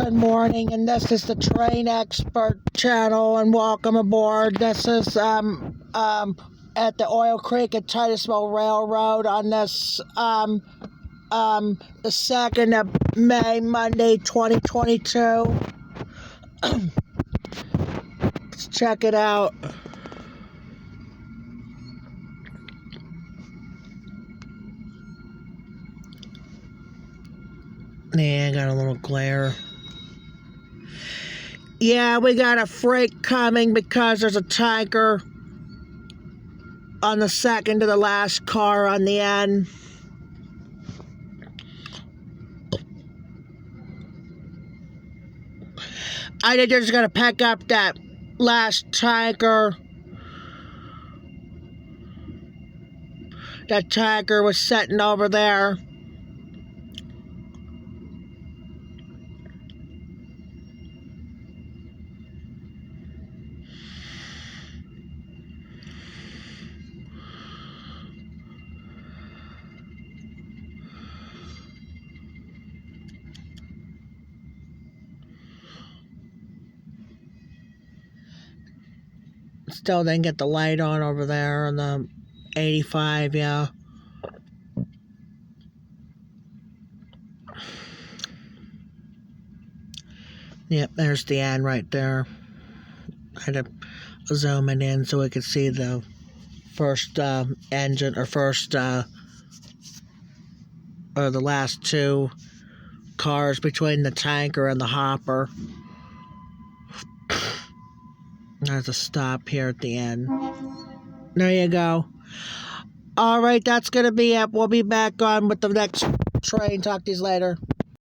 Good morning, and this is the Train Expert channel, and welcome aboard. This is at the Oil Creek and Titusville Railroad on this the 2nd of May, Monday, 2022. Let's check it out. Yeah, got a little glare. Yeah, we got a freight coming because there's a tanker on the second to the last car on the end. I think they're just gonna pick up that last tanker. That tanker was sitting over there. Still didn't get the light on over there on the 85, yeah. Yep, there's the end right there. I had to zoom it in so we could see the first engine, or first, or the last two cars between the tanker and the hopper. There's a stop here at the end. There you go. All right, that's going to be it. We'll be back on with the next train. Talk to you later.